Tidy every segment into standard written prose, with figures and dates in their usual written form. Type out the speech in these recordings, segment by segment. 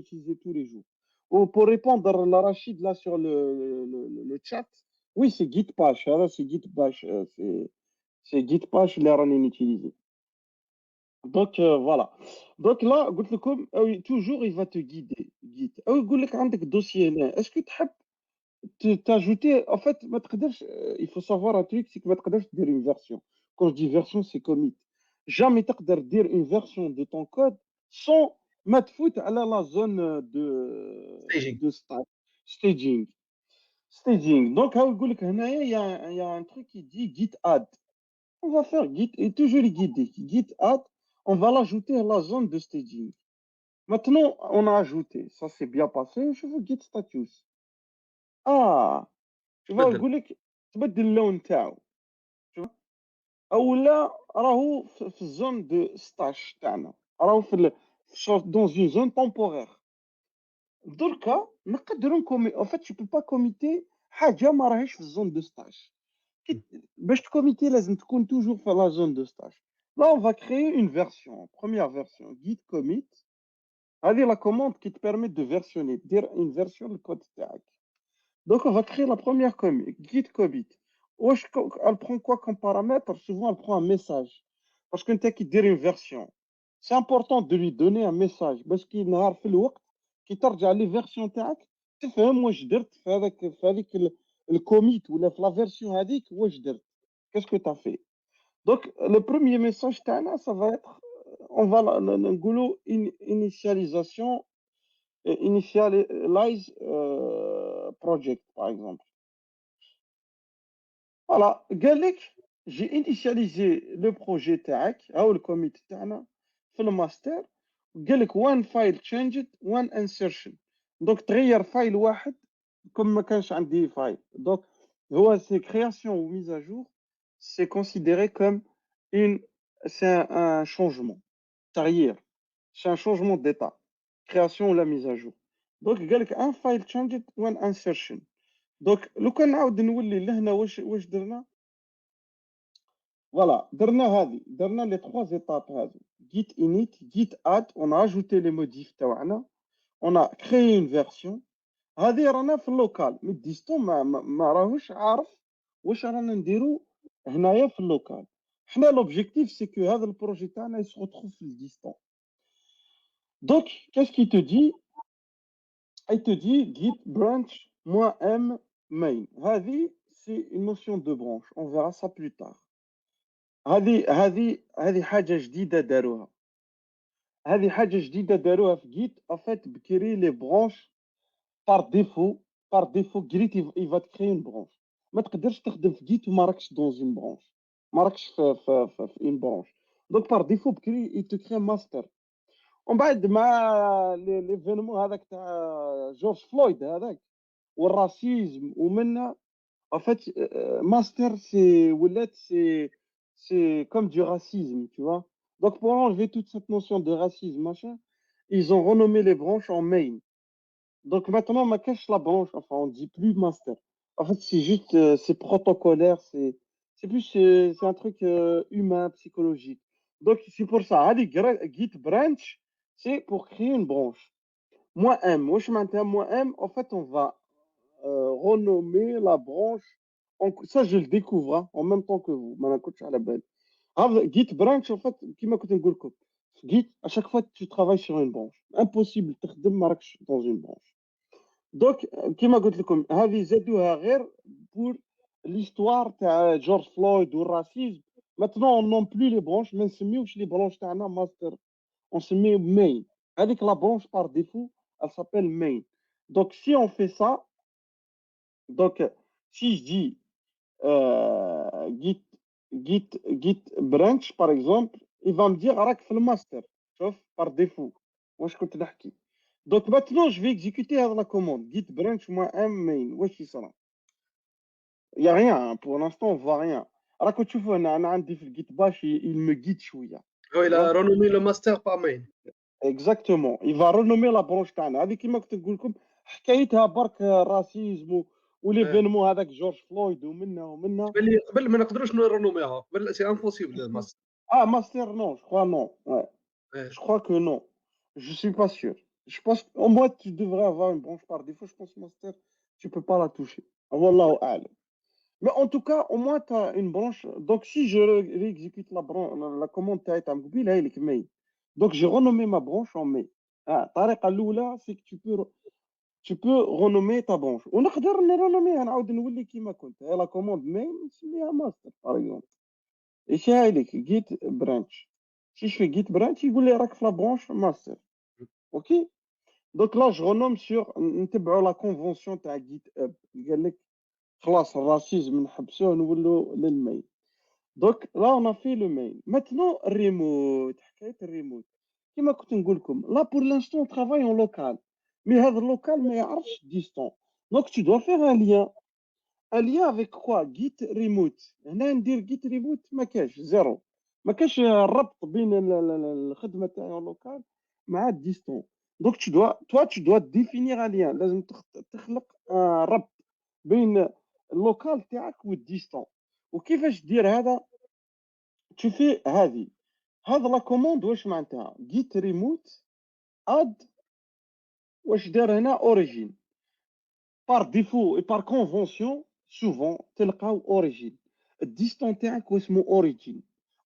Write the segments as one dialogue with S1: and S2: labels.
S1: utiliser tous les jours. Ou pour répondre à la Rachid là sur le chat, oui, c'est Git Bash. Là, c'est Git Bash. C'est Git Bash اللي راني نutiliser. Donc voilà. Donc là, قلت لكم toujours il va te guider. Git. أو يقول لك عندك dossier هنا. Est-ce que تحب t'ajouter en fait ما تقدرش il faut savoir un truc c'est que ما تقدرش دير une version. Quand je dis version, c'est commit. Jamais تقدر دير une version de ton code sans ما تفوت على la zone
S2: staging.
S1: de staging. Staging. Donc هاو يقول لك هنايا il y a un truc qui dit git add. On va faire git et toujours guider. Git add, on va l'ajouter à la zone de staging. Maintenant, on a ajouté. Ça s'est bien passé. Je veux git status. Ah, tu vois,
S2: تبدل.
S1: يقول لك تبدل اللون تاعو. اولا راهو في الزون دو ستاش تاعنا راهو دون اون زون تومبورير دركا نقدروا نكومي ان فيت tu peux pas كوميتي حاجه ما راهيش في الزون دو ستاش باش تكوميتي لازم تكون توجور في لا زون دو ستاش là on va créer une version première version git commit هذه la commande qui te permet de versionner دير une version للكود تاعك. Donc, on va créer la première commit, git commit. Elle prend quoi comme paramètre? Souvent, elle prend un message. Parce qu'une tech qui dit une version. C'est important de lui donner un message. Parce qu'il n'a pas fait le وقت qui ترجع les versions تاعك تفهم واش درت في هذيك الكوميت ولا في la version هذيك واش درت. Qu'est-ce que tu as fait? Donc, le premier message تاعنا, ça va être, on va نقولوا initialisation, initialize project, par exemple. Voilà, قال لك j'ai initialisé le projet تاعك او الكوميت تاعنا في الماستر قال لك one file changed one insertion دونك تغير فايل واحد comme ما كانش عندي فايل دونك هو سي création ou mise à jour c'est considéré comme une c'est un changement تغيير c'est un changement d'état création ou la mise à jour donc قال لك un file changed one insertion دونك لو كان نعاود نولي لهنا واش درنا Voilà, درنا les trois étapes هذو. Git init, git add, on a ajouté les modifs تاعنا, on a créé une version. هذه رانا في اللوكال، مي الديستو ما راهوش عارف واش رانا نديرو هنايا في اللوكال. حنا l'objectif c'est que هذا البروجي تاعنا se retrouve في الديستون. Donc, qu'est-ce qu'il te dit? Il te dit git branch -m main. هذه c'est une notion de branche, on verra ça plus tard. هذه حاجه جديده داروها في جيت en fait بكري لي برونش par défaut جيت il va te créer une branche ما تقدرش تخدم في جيت وما راكش dans une branche ما راكش في une branche donc par défaut بكري il te crée master ومن بعد مع ليفينمون هذاك تاع جورج فلويد هذاك والراسيزم ومنها en fait master c'est ولات c'est comme du racisme, tu vois. Donc, pour enlever toute cette notion de racisme, machin, ils ont renommé les branches en main. Donc, maintenant, on cache la branche. Enfin, on dit plus master. En fait, c'est juste, c'est protocolaire, c'est plus, c'est un truc humain, psychologique. Donc, c'est pour ça. Allez, Git branch, c'est pour créer une branche. Moi, M. Moi, je m'intéresse, moi, M. En fait, on va renommer la branche. Ça, je le découvre hein, en même temps que vous. Maintenant, coach à la belle. Git branch, en fait, كيما كنت نقول لكم Git, à chaque fois tu travailles sur une branche. Impossible تخدم ما راكش dans une branche. Donc, كيما قلت لكم هذه زادوها غير pour l'histoire تاع جورج فلويد والراسيزم. Maintenant, on nomme plus les branches, ما نسميوش les branches تاعنا master. On se met main. Avec la branche par défaut, elle s'appelle main. Donc, si on fait ça, donc si je dis git branch par exemple il va me dire راك في الماستر شوف par défaut واش كنت نحكي donc maintenant je vais exécuter هذه la commande git branch -m main واش يصرى il y a rien hein. Pour l'instant on voit rien راكم تشوفوا انا عندي في الجيت باش il me guide شويه
S2: Il a renommé le master par main.
S1: exactement il va renommer la branche تاعنا هذه كيما كنت نقول لكم حكايتها برك راسيزم وليفينمون هذاك جورج فلويد ومنها
S2: قبل ما نقدروش نرونوميها قبل سي امبوسيبل الماستر.
S1: Ah, master, non, je crois non. Ouais.
S2: إيه.
S1: Je crois que non. Je suis pas sûr. Je pense qu'au moins tu devrais avoir une branche par défaut. Je pense que master, tu peux pas la toucher. Wallahu a'lam. Mais en tout cas, au moins tu as une branche. Donc si je réexécute la commande تاعت mobile, هاي لك mail. Donc j'ai renommé ma branche en mail. الطريقة الأولى c'est que tu peux renommer ta branche. ونقدر نرونوميها نعاود نولي كيما كنت. هاي لا commande mail نسميها master par exemple. ايش هاي لك جيت برانش. Si je fais git branch يقول لي راك في لا برانش master. OK. Donc là, je renomme sur la convention تاع جيت اب قال لك خلاص الراسيزم نحبسوه نولوا للميل. Donc là, on a fait le mail. Maintenant, remote. حكاية الريموت كما كنت نقول لكم. Là, pour l'instant, on travaille en local. Mais هذا اللوكال ما يعرفش distant. Donc tu dois faire un lien. Un lien avec quoi Git remote. هنا ندير Git remote ما كاش زيرو. ما كاش الربط بين الخدمة تاعي اللوكال مع الديستون. Donc tu dois définir un lien. لازم تخلق ربط بين اللوكال تاعك والديستون. وكيفاش دير هذا؟ tu fais هذا لا كوموند واش معناتها git remote add واش دار هنا origin par défaut et par convention souvent تلقاو origin الديستون تاعك واسمو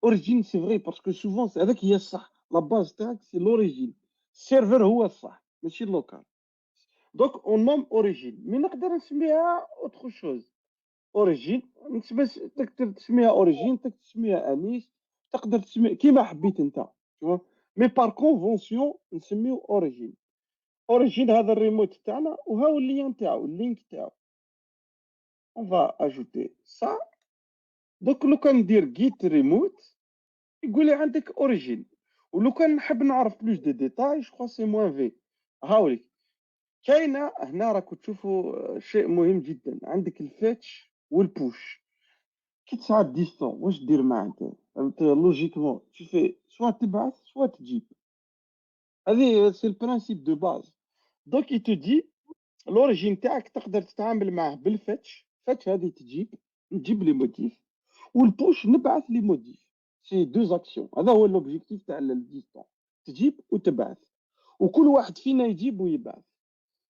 S1: origin c'est vrai parce que souvent هذاك هي الصح لا باز تاعك سي لوريجين السيرفر هو الصح ماشي اللوكال دونك اون نوم origin مي نقدر نسميها autre chose origin بس تقدر تسميها origin تقدر تسميها انيس تقدر تسمي كيما حبيت انت مي بار كونفونسيون نسميو اوريجين هذا الريموت تاعنا وهاو اللين تاعو اللينك تاعو اون فا اجوتي سا دوك لو كان ندير جيت ريموت يقول لي عندك اوريجين ولو كان نحب نعرف بلوس دي ديتاي جو سي موان في هاوليك كاينه هنا راكم تشوفوا شيء مهم جدا عندك الفيتش والبوش كي تسعى ديستون واش دير معاه انت لوجيكمون tu fais soit تبعث soit تجيب هذه سي البرانسيب دو باز دونك il te dit لوريجين تاعك تقدر تتعامل معاه بالفاتش فاتش هذه تجيب لي موتيف والبوش نبعث لي موتيف سي دو زاكسيون هذا هو لوبجيكتيف تاع الديستون تجيب وتبعث وكل واحد فينا يجيب ويبعث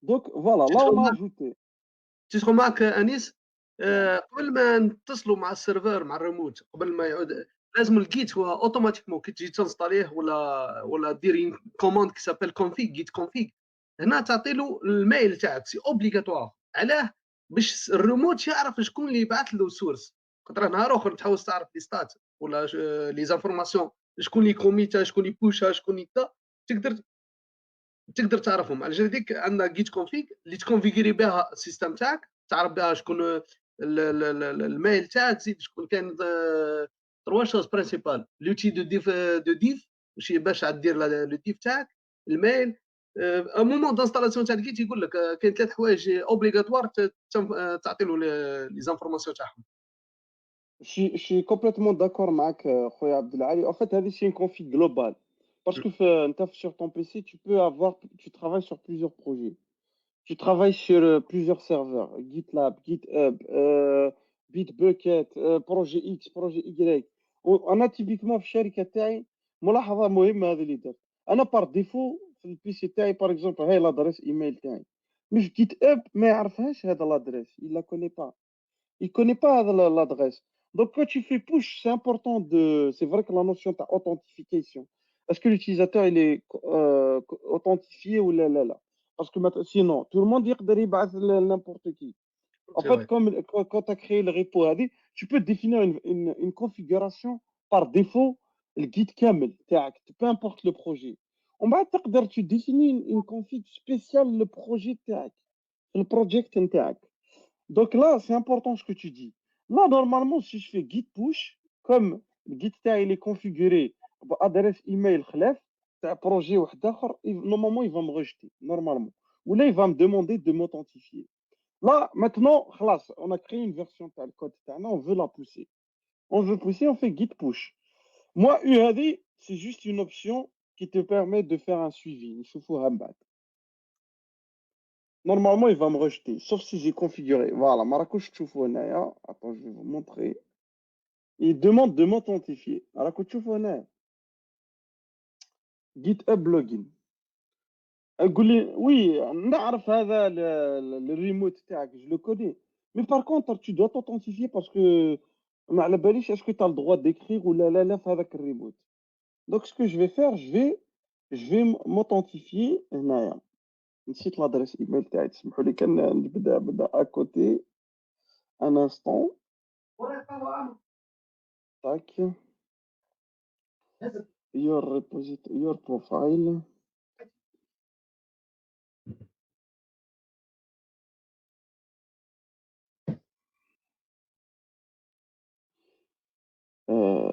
S1: دونك فوالا لا اون اجوتي
S2: تدخل معك انيس قبل ما نتصلوا مع السيرفر مع الريموت قبل ما يعود لازم الجيت هو اوتوماتيكمون كي تجي تنسطاليه ولا دير كوموند كي سابيل كونفيغ جيت كونفيغ هنا تعطي له الميل تاعك سي اوبليغاتوار علاه باش الريموت يعرف شكون اللي يبعث له السورس خاطر نهار اخر تحوس تعرف لي ستات ولا لي زانفورماسيون شكون اللي كوميتا شكون اللي بوشا شكون اللي تقدر تعرفهم على هذيك عندنا جيت كونفيغ اللي تكونفيغري بها السيستم تاعك تعرف بها شكون الميل تاعك تزيد شكون كان تروا شوز برينسيبال لوتي دو ديف ماشي باش دير لو ديف تاعك الميل ا مومون دانستالاسيون تاع الجيت يقول لك كاين ثلاث حوايج اوبليغاتوار تعطي له لي زانفورماسيون تاعهم
S1: Je suis complètement d'accord معك خويا عبد العالي. En fait, هذه c'est une config globale. Parce que انت sur ton PC, tu travailles sur plusieurs projets. Tu travailles sur plusieurs serveurs, GitLab, GitHub, Bitbucket, projet X, projet Y. وانا typiquement في الشركة تاعي ملاحظة مهمة هذه اللي درت. انا par défaut في البيسي تاعي par exemple هاي لادريس ايميل تاعي. مش GitHub ما يعرفهاش هذا لادريس, il la connaît pas. Il connaît pas l'adresse. Donc, quand tu fais push, c'est important c'est vrai que la notion d'authentification. Est-ce que l'utilisateur, il est authentifié ou là. Parce que sinon, tout le monde dit que n'importe qui. En fait, quand tu as créé le repo, tu peux définir une configuration par défaut, le guide camel, peu importe le projet. On va tu définis une config spéciale le projet le project تاعك. Donc là, c'est important ce que tu dis. Là, normalement, si je fais git push, comme le git تاعي il est configuré adresse email خلاف تاع projet واحد اخر, normalement il va me rejeter normalement. Ou là il va me demander de m'authentifier. Là, maintenant, خلاص, on a créé une version تاع الكود تاعنا, on veut la pousser. On veut pousser, on fait git push. Moi, UAD, c'est juste une option qui te permet de faire un suivi. نشوفوها من بعد. Normalement, il va me rejeter, sauf si j'ai configuré. Voilà, Marrakech Choufonaya. Attends, je vais vous montrer. Il demande de m'authentifier. Marrakech Choufonaya. GitHub login. قول لي وي نعرف هذا الريموت تاعك جو لو كوني مي بار كونتر tu dois t'authentifier parce que ما على باليش اسكو tu as le droit d'écrire ولا لا في هذاك الريموت donc ce que je vais faire je vais m'authentifier هنايا نسيت l'adresse email تاعي تسمحوا لي كان نبدا à côté un instant tac your repository your profile euh,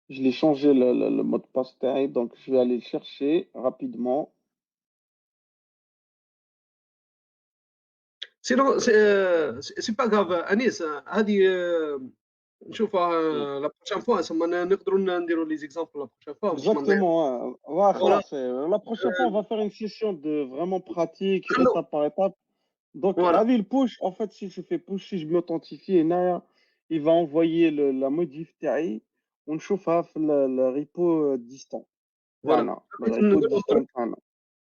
S1: je l'ai changé le mot de passe تاعي donc je vais aller le chercher rapidement
S2: سينو سي با غاف انيس هذه نشوفها لا بروشين فوا ثم نقدروا نديروا لي زيكزامبل لا بروشين فوا باش ما نضيعوش.
S1: Exactement, ouais. Ouais,
S2: فوالا
S1: خلاص, la prochaine fois, on va faire une session de vraiment pratique,
S2: خلو
S1: étape par étape. Donc,
S2: فوالا
S1: allez, le push, en fait, si je fais push, si je m'authentifie, Naya, il va envoyer la modif TAI, on chauffe le repo distant.
S2: فوالا
S1: Tana, le
S2: حبيت
S1: repo
S2: نقول لهم
S1: distant, Tana.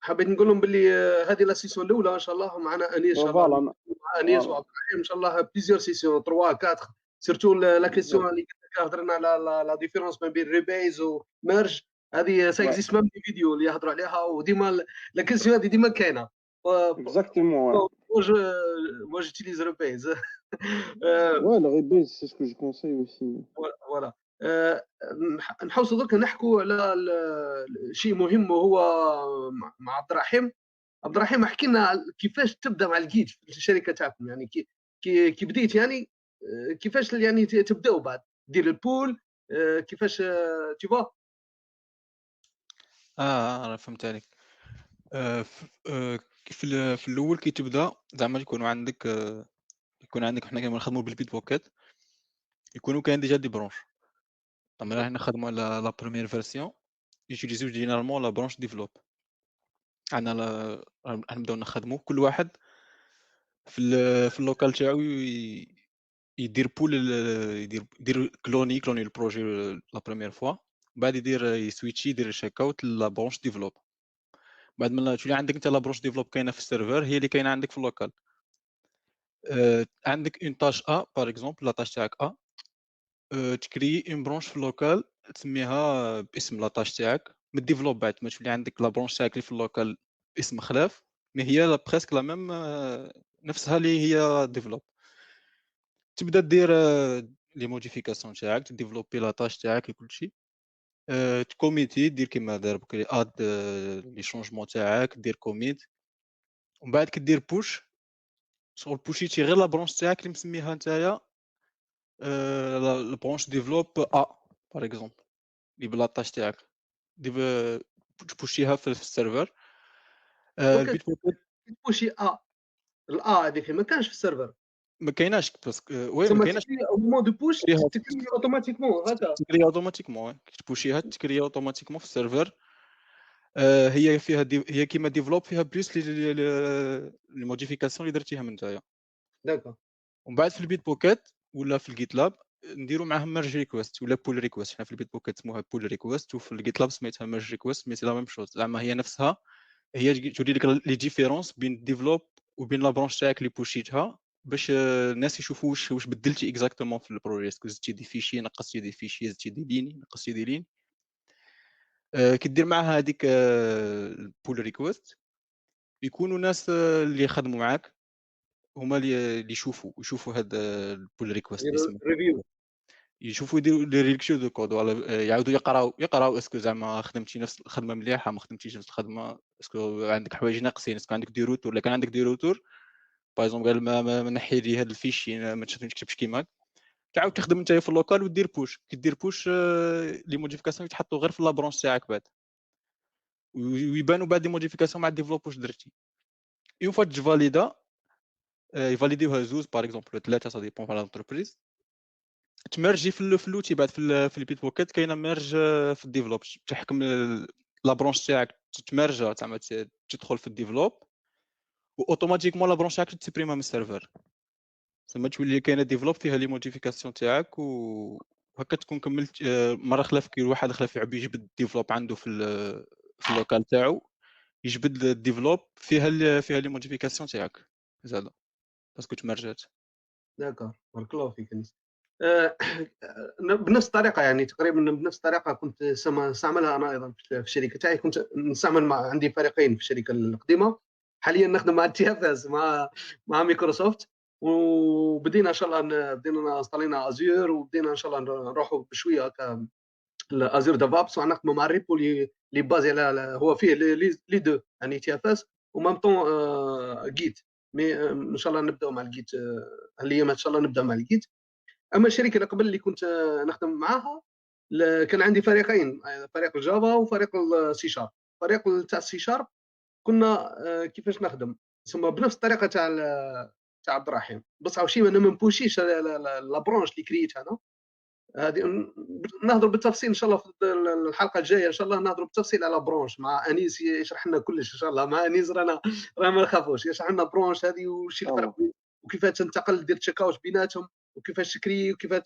S2: حبيت نقول لهم باللي هذه لا سيسيون الاولى ان شاء الله معنا انيس ان شاء الله
S1: Voilà,
S2: مع انيس
S1: voilà.
S2: وعبد الرحيم ان شاء الله بليزيور سيسيون 3 4 سيرتو لا كيسيون
S1: Exact.
S2: اللي قلت لك هضرنا على لا ديفيرونس ما بين ريبيز وميرج هذه سا
S1: Ouais,
S2: اكزيست ميم دي فيديو اللي يهضروا عليها وديما لا كيسيون هذه ديما كاينه
S1: exactement, ouais.
S2: moi je moi j'utilise Repase.
S1: Ouais, le rebase, c'est ce que je conseille aussi.
S2: فوالا نحوسوا درك نحكوا على شيء مهم وهو مع عبد الرحيم. عبد الرحيم احكي لنا كيفاش تبدا مع الجيت في الشركه تاعكم يعني كي بديت يعني كيفاش يعني تبداوا بعد دير البول كيفاش تي فوا.
S3: انا فهمت عليك. في الاول كي تبدا زعما يكون عندك حنا كنخدموا بالبيت بوكيت يكونوا كاين ديجا دي برونش. زعما حنا نخدموا على لا بروميير فيرسيون يوتيليزيو جينيرالمون لا برونش ديفلوب. عندنا نبداو نخدموا كل واحد في اللوكال تاعو يدير بول يدير كلوني البروجي لا بروميير فوا بعد يسويتشي يدير شيك اوت لا برونش ديفلوب. بعد ما تولي عندك انت لا برونش ديفلوب كاينه في السيرفر هي اللي كاينه عندك في اللوكال. عندك اون تاش ا باغ اكزومبل لا تاش تاعك ا تكري اون برونش في اللوكال تسميها باسم لا تاش تاعك من ديفلوب. بعد ما تولي عندك لا برونش تاعك اللي في اللوكال اسم خلاف مي هي بريسك لا ميم نفسها اللي هي ديفلوب. تبدا دير لي موديفيكاسيون تاعك تديفلوبي لا تاش تاعك كلشي. تكوميتي دير كيما دار بكري اد لي شونجمون تاعك دير كوميت ومن بعد كدير بوش شغل بوشيتي غير لا برونش تاعك اللي مسميها نتايا البرونش ديفلوب ا باغ اكزومبل اللي بلاطاج تاعك تبوشيها في السيرفر.
S2: دونك
S3: البيت بوكيت
S2: تبوشي الا هذيك ما كانش في السيرفر
S3: ما كايناش باسكو وي ما
S2: تسمى
S3: كايناش
S2: تكري او مومون دو بوش
S3: تكريها
S2: تكري اوتوماتيكمون هكا.
S3: تكري اوتوماتيكمون تبوشيها تكري اوتوماتيكمون في السيرفر. هي فيها هي كيما ديفلوب فيها بليس لي موديفيكاسيون اللي درتيها من نتايا.
S2: داكا
S3: ومن بعد في البيت بوكيت ولا في الجيت لاب نديروا معاهم ميرج ريكويست ولا بول ريكويست. حنا في البيت بوكيت سموها بول ريكويست وفي الجيت لاب سميتها ميرج ريكويست مي سي لا ميم شوز زعما هي نفسها. هي توري لك لي ديفيرونس بين الديفلوب وبين لا برونش تاعك اللي بوشيتها باش الناس يشوفوا واش بدلتي اكزاكتومون في البروجي. اسكو زدتي دي فيشي نقصتي دي فيشي زدتي دي لين نقصتي دي لين. كدير معها هذيك البول ريكويست يكونوا ناس اللي يخدموا معاك هما اللي يشوفوا هذا البول ريكويست اسمه
S2: ريفيو.
S3: يشوفوا يديروا لي ريكشيو دو كود ولا يعاودوا يقراو اسكو زعما خدمتي نفس الخدمه مليحه ما خدمتيش نفس الخدمه اسكو عندك حوايج ناقصين اسكو عندك دي روتور. ولا كان عندك دي روتور باغ اكزومبل قال ما نحي لي هذا الفيشي ما تكتبش كيماك تعاود تخدم انت في اللوكال ودير بوش. كي دير بوش لي موديفيكاسيون يتحطوا غير في لا برونش تاعك بعد ويبانوا بعد لي موديفيكاسيون مع الديفلوب واش درتي. اون فوا تفاليدا يفاليديوها زوز باغ اكزومبل 3 سا ديبون على لونتربريز تمرجي في اللوتي. بعد في البيت بوكيت كاينه ميرج في الديفلوب تحكم لا برونش تاعك تتمرجا زعما تدخل في الديفلوب واوتوماتيكمون لا برونش تاعك تسبريمها من السيرفر. تما تولي كاينه ديفلوب فيها لي موديفيكاسيون تاعك هكا تكون كملت مره خلاف كي واحد خلاف يعبي يجبد الديفلوب عنده في اللوكال تاعو، يجبد الديفلوب فيها لي موديفيكاسيون تاعك زاد باسكو تمرجات.
S2: داكور، بارك الله فيك انيس. بنفس الطريقه، يعني تقريبا بنفس الطريقه كنت نستعملها انا ايضا في الشركه تاعي. كنت نستعمل عندي فريقين في الشركه القديمه. حاليا نخدم مع تي اف اس مع مايكروسوفت، وبدينا ان شاء الله بدينا استطلينا ازير، وبدينا ان شاء الله نروحوا بشويه هكا الازير ديفابس، ونخدموا مع الريبو اللي بازي هو فيه لي دو، يعني تي اف اس ومام طون جيت. مي ان شاء الله نبداو مع الجيت الايام، ان شاء الله نبدا مع الجيت. اما الشركه اللي قبل اللي كنت نخدم معاها كان عندي فريقين، فريق الجافا وفريق السي شارب. فريق تاع السي شارب كنا كيفاش نخدم ثم بنفس الطريقه تاع عبد الرحيم، بصح واش انا ما نبوشيش لا برونش اللي كريت انا. هذه نهضر بالتفصيل ان شاء الله في الحلقه الجايه، ان شاء الله نهضر بالتفصيل على برونش مع انيس يشرح لنا كلش ان شاء الله. مع انيس رانا ما نخافوش، يشرح لنا برونش هذه وش الفرق وكيفاش تنتقل دير تشيك اوت بيناتهم، وكيفاش تكري، وكيفاش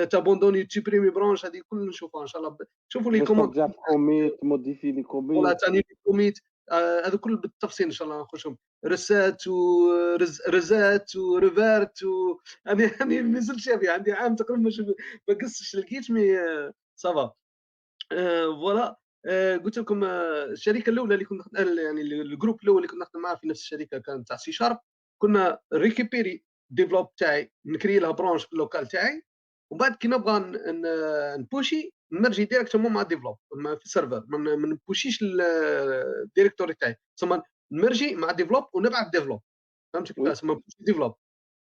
S2: تابوندوني تيبريمي برونش. هذه كل نشوفها ان شاء الله. شوفوا لي كومونت
S1: ترجع في كوميت، موديفي لي
S2: ولا
S1: كوميت.
S2: ثاني كوميت، هذا كل بالتفصيل ان شاء الله نخشهم. رسات ورزات وريفيرت يعني نزلت شافي عندي عام تقريبا ما قصش لقيت مي صافا. فوالا. قلت لكم الشركه الاولى اللي كنت يعني الجروب الاول اللي كنت نخدم معاه في نفس الشركه كان تاع سي شارب. كنا ريكيبيري ديفلوب تاعي، نكري لها برونش في اللوكال تاعي، ومن بعد كي نبغى نبوشي نرجي ديريكتومون مع الديفلوب في السيرفر، ما نبوشيش الديريكتوري تاعي، ثم نمرجي مع ديفلوب ونبعث ديفلوب. فهمت كيفاش؟ ثم ديفلوب.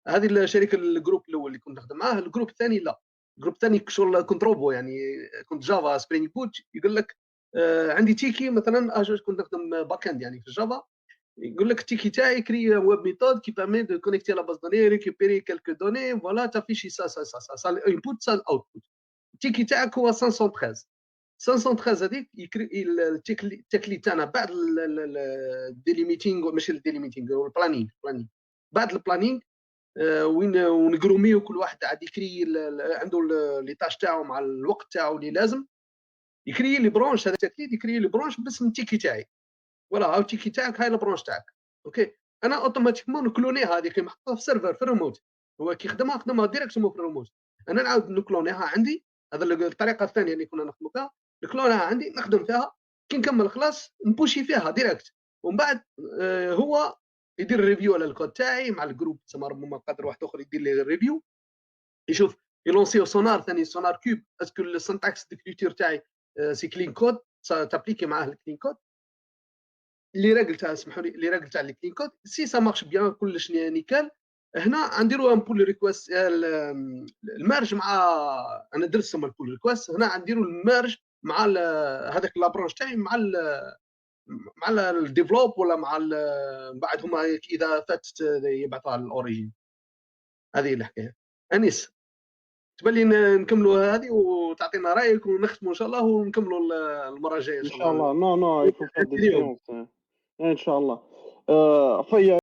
S2: هذه الشركه الجروب الاول اللي كنت نخدم معاه. الجروب الثاني لا، الجروب الثاني شغل كنت روبو، يعني كنت جافا سبرينغ بوت. يقول لك عندي تيكي مثلا، كنت نخدم باك اند يعني في الجافا. يقول لك التيكي تاعي كري ويب ميثود كي بيرمي دو كونيكتي لا باز دوني ريكوبيري كالكو دوني فوالا تافيشي سا سا سا سا سا الانبوت سا الاوتبوت. التيكي تاعك هو 513. 513 هذيك التكلي تاعنا بعد الديليميتينغ، ماشي الديليميتينغ، البلانينغ. بعد البلانينغ وين ونقروميو كل واحد عاد يكري عنده لي تاش تاعو مع الوقت تاعو اللي لازم يكري لي برونش. هذا التكليد يكري لي برونش باسم التيكي تاعي. فوالا هاو التيكي تاعك، هاي البرونش تاعك. اوكي، انا اوتوماتيكمون نكلونيها هذيك محطوطه في السيرفر في الريموت. هو كي خدمها ديريكتومون في الريموت، انا نعاود نكلونيها عندي. هذا الطريقه الثانيه اللي كنا نخدموا بها، نكلونها عندي نخدم فيها. كي نكمل خلاص نبوشي فيها ديريكت، ومن بعد هو يدير ريفيو على الكود تاعي مع الجروب. تسمى ربما قادر واحد اخر يدير لي ريفيو، يشوف يلونسيو سونار ثاني، سونار كوب، اسكو السنتاكس ديكريتور تاعي سي كلين كود، تابليكي معاه الكلين كود. اللي راجل تاع اسمحوا لي، اللي راجل تاع الكلين كود سي سا مارش بيان كلش نيكال. هنا نديروا ان بول ريكويست المارج مع، انا درت سما البول ريكويست. هنا نديروا المارج مع هذاك لابرونش تاعي مع الديفلوب، ولا مع بعد هما اذا فاتت يبعثوها للاوريجين. هذه الحكايه. انيس تبان لي نكملوا هذه وتعطينا رايك ونختموا ان شاء الله ونكملوا المره الجايه
S1: ان شاء الله. نو يفو فا دي سيونس ان شاء الله. فيا